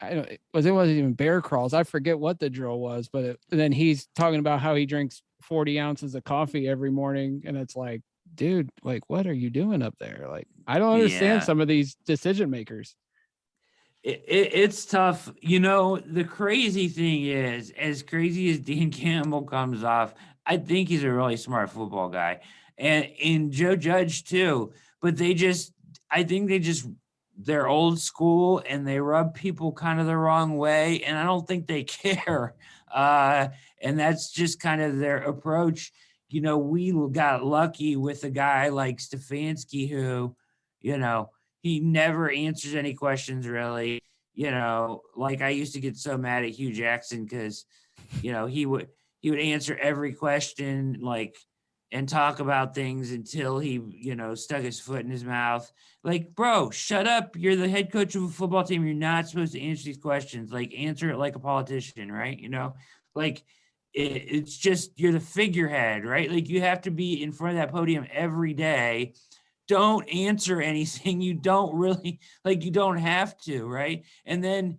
[SPEAKER 1] it wasn't even bear crawls. I forget what the drill was, but then he's talking about how he drinks 40 ounces of coffee every morning. And it's like, dude, like, what are you doing up there? Like, I don't understand some of these decision makers.
[SPEAKER 2] It's tough. The crazy thing is, as crazy as Dan Campbell comes off, I think he's a really smart football guy. And Joe Judge too. But I think they're old school and they rub people kind of the wrong way. And I don't think they care. And that's just kind of their approach. We got lucky with a guy like Stefanski who, he never answers any questions really. Like I used to get so mad at Hugh Jackson because, he would answer every question like and talk about things until he, stuck his foot in his mouth. Like, bro, shut up. You're the head coach of a football team. You're not supposed to answer these questions. Like, answer it like a politician, right? Like it's just you're the figurehead, right? Like you have to be in front of that podium every day. Don't answer anything. You don't really you don't have to, right? And then,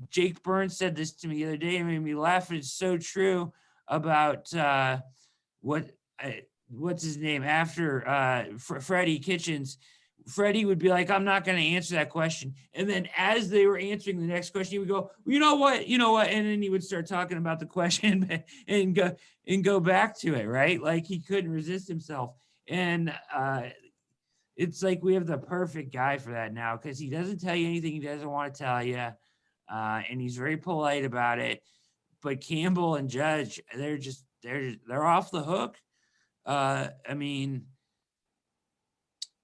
[SPEAKER 2] Jake Burns said this to me the other day and made me laugh. It's so true about what's his name after Freddie Kitchens. Freddie would be like, I'm not going to answer that question. And then as they were answering the next question, he would go, you know what? And then he would start talking about the question and go back to it, right? Like he couldn't resist himself. And it's like we have the perfect guy for that now because he doesn't tell you anything he doesn't want to tell you. And he's very polite about it. But Campbell and Judge, they're off the hook. I mean,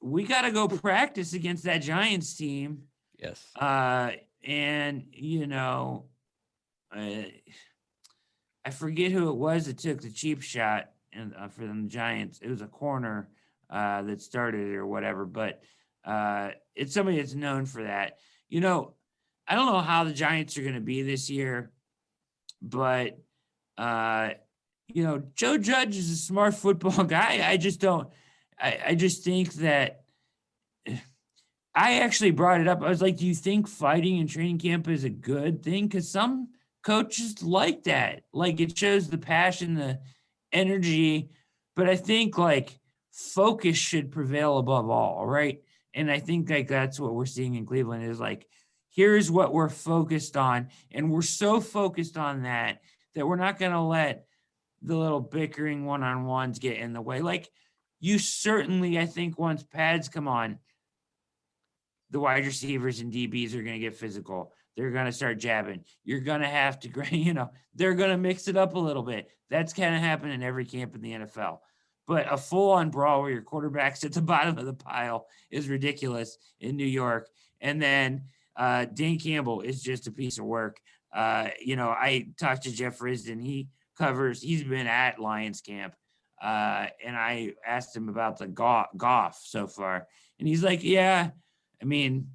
[SPEAKER 2] we got to go practice against that Giants team.
[SPEAKER 1] Yes.
[SPEAKER 2] And I forget who it was that took the cheap shot for the Giants. It was a corner that started it or whatever, but it's somebody that's known for that. I don't know how the Giants are going to be this year, but Joe Judge is a smart football guy. I just think that I actually brought it up. I was like, do you think fighting in training camp is a good thing? Because some coaches like that. Like it shows the passion, the energy. But I think like focus should prevail above all, right? And I think like that's what we're seeing in Cleveland is like, here's what we're focused on. And we're so focused on that we're not going to let the little bickering one-on-ones get in the way. Like you certainly, I think once pads come on, the wide receivers and DBs are going to get physical. They're going to start jabbing. You're going to have to, they're going to mix it up a little bit. That's kind of happened in every camp in the NFL. But a full-on brawl where your quarterback's at the bottom of the pile is ridiculous in New York. And then Dan Campbell is just a piece of work. I talked to Jeff Risdon. He's been at Lions camp. And I asked him about the Goff so far. And he's like, yeah, I mean,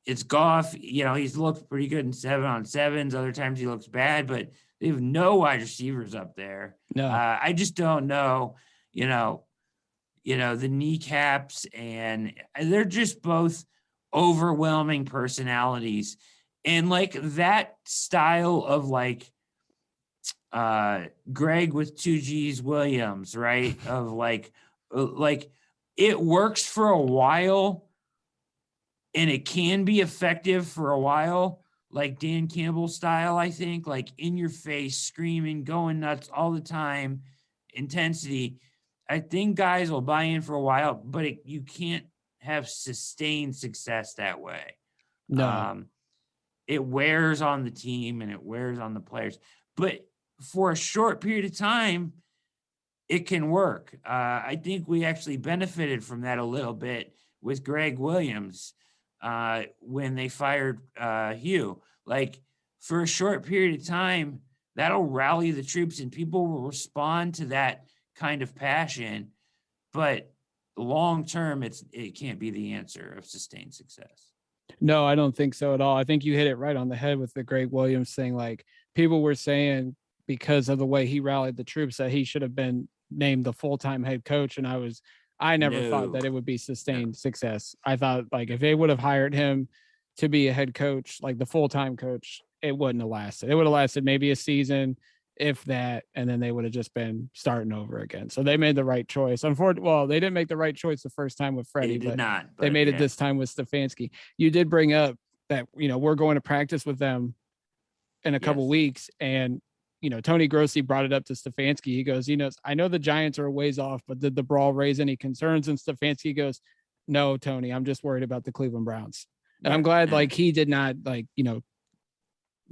[SPEAKER 2] it's Goff. He's looked pretty good in 7-on-7s. Other times he looks bad, but they have no wide receivers up there.
[SPEAKER 1] No.
[SPEAKER 2] I just don't know, the kneecaps, and they're just both overwhelming personalities. And like that style of like Greg with 2Gs Williams, right? Of like it works for a while and it can be effective for a while, like Dan Campbell style, I think, like in your face, screaming, going nuts all the time, intensity. I think guys will buy in for a while, but you can't have sustained success that way.
[SPEAKER 1] No.
[SPEAKER 2] It wears on the team and it wears on the players. But for a short period of time, it can work. I think we actually benefited from that a little bit with Greg Williams when they fired Hugh. Like for a short period of time, that'll rally the troops and people will respond to that kind of passion. But long term, it can't be the answer of sustained success.
[SPEAKER 1] No, I don't think so at all. I think you hit it right on the head with the Greg Williams thing. Like people were saying because of the way he rallied the troops that he should have been named the full-time head coach. And I never thought that it would be sustained success. I thought like if they would have hired him to be a head coach, like the full-time coach, it wouldn't have lasted. It would have lasted maybe a season, if that, and then they would have just been starting over again. So they made the right choice. Unfortunately, well, they didn't make the right choice the first time with Freddie, but they made it this time with Stefanski. You did bring up that, we're going to practice with them in a couple weeks. And, Tony Grossi brought it up to Stefanski. He goes, I know the Giants are a ways off, but did the brawl raise any concerns? And Stefanski goes, no, Tony, I'm just worried about the Cleveland Browns. And I'm glad like he did not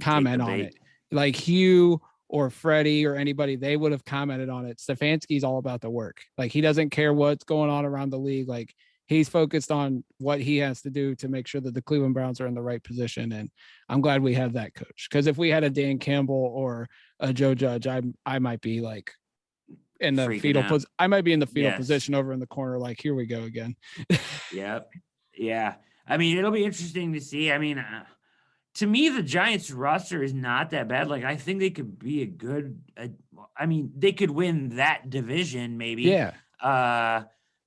[SPEAKER 1] comment on it. Like Hugh or Freddie or anybody, they would have commented on it. Stefanski's all about the work. Like he doesn't care what's going on around the league. Like he's focused on what he has to do to make sure that the Cleveland Browns are in the right position. And I'm glad we have that coach. Because if we had a Dan Campbell or a Joe Judge, I might be like in the fetal position. I might be in the fetal position over in the corner. Like, here we go again.
[SPEAKER 2] Yep. Yeah. I mean, it'll be interesting to see. I mean, to me, the Giants roster is not that bad. Like, I think they could be a good. They could win that division, maybe.
[SPEAKER 1] Yeah.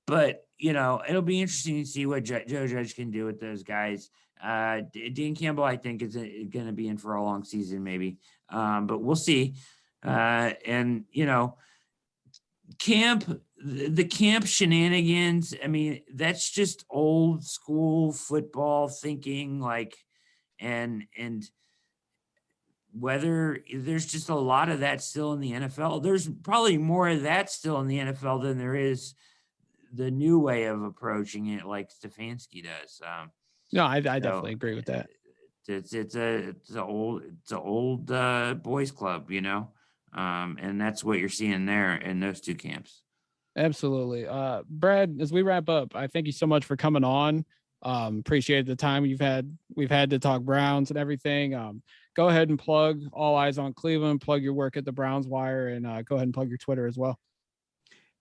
[SPEAKER 2] But it'll be interesting to see what Joe Judge can do with those guys. Dan Campbell, I think, is going to be in for a long season, maybe. But we'll see. And the camp shenanigans. I mean, that's just old school football thinking, like, and whether there's just a lot of that still in the NFL. There's probably more of that still in the NFL than there is the new way of approaching it, like Stefanski does.
[SPEAKER 1] No, I definitely agree with that.
[SPEAKER 2] It's an old boys club, you know, and that's what you're seeing there in those two camps.
[SPEAKER 1] Absolutely. Brad, as we wrap up, I thank you so much for coming on. Appreciate the time we've had to talk Browns and everything. Go ahead and plug All Eyes on Cleveland, plug your work at the Browns Wire, and go ahead and plug your Twitter as well.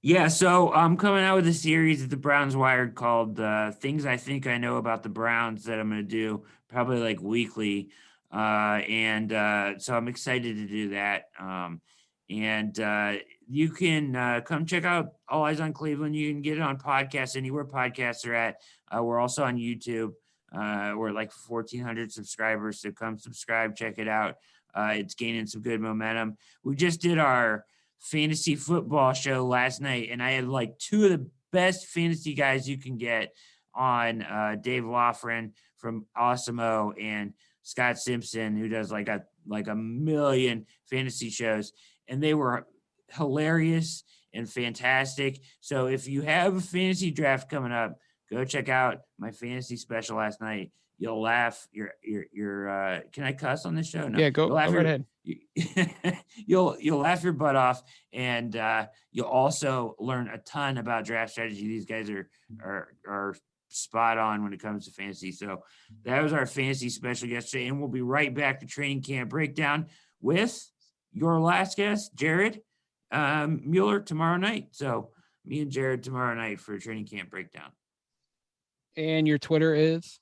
[SPEAKER 2] Yeah, so I'm coming out with a series at the Browns Wired called Things I Think I Know About the Browns that I'm going to do probably like weekly. So I'm excited to do that. You can come check out All Eyes on Cleveland. You can get it on podcasts anywhere podcasts are at. We're also on YouTube. We're like 1,400 subscribers, so come subscribe, check it out. It's gaining some good momentum. We just did our fantasy football show last night, and I had like two of the best fantasy guys you can get on, Dave Loughran from Awesemo and Scott Simpson, who does like a million fantasy shows, and they were hilarious and fantastic. So if you have a fantasy draft coming up, go check out my fantasy special last night. You'll laugh. Can I cuss on this show? No.
[SPEAKER 1] Yeah, go right ahead.
[SPEAKER 2] You'll laugh your butt off, and you'll also learn a ton about draft strategy. These guys are spot on when it comes to fantasy. So that was our fantasy special yesterday, and we'll be right back to training camp breakdown with your last guest, Jared Mueller, tomorrow night. So me and Jared tomorrow night for a training camp breakdown.
[SPEAKER 1] And your Twitter is?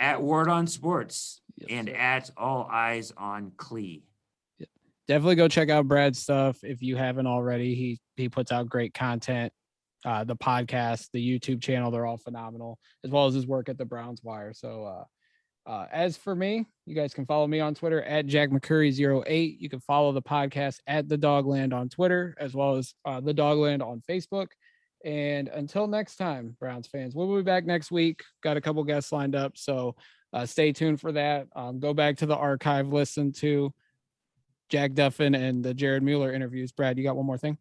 [SPEAKER 2] At Word on Sports, yes, and sir. At All Eyes on Clee.
[SPEAKER 1] Definitely go check out Brad's stuff if you haven't already. He puts out great content. The podcast, the YouTube channel, they're all phenomenal, as well as his work at the Browns Wire. So as for me, you guys can follow me on Twitter at Jack McCurry08. You can follow the podcast at The Dogland on Twitter, as well as The Dogland on Facebook. And until next time, Browns fans, we'll be back next week. Got a couple guests lined up, so stay tuned for that. Go back to the archive, listen to Jack Duffin and the Jared Mueller interviews. Brad, you got one more thing?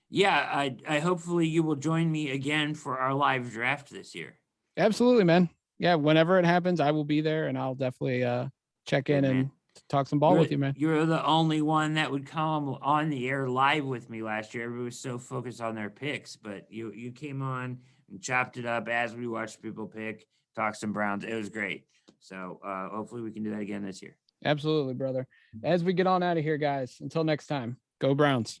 [SPEAKER 2] Yeah, I hopefully you will join me again for our live draft this year.
[SPEAKER 1] Absolutely, man. Yeah, whenever it happens, I will be there, and I'll definitely check in and talk some ball with you, man.
[SPEAKER 2] You're the only one that would come on the air live with me last year. Everybody was so focused on their picks, but you came on and chopped it up as we watched people pick, talk some Browns. It was great. So hopefully we can do that again this year.
[SPEAKER 1] Absolutely, brother. As we get on out of here, guys, until next time, go Browns.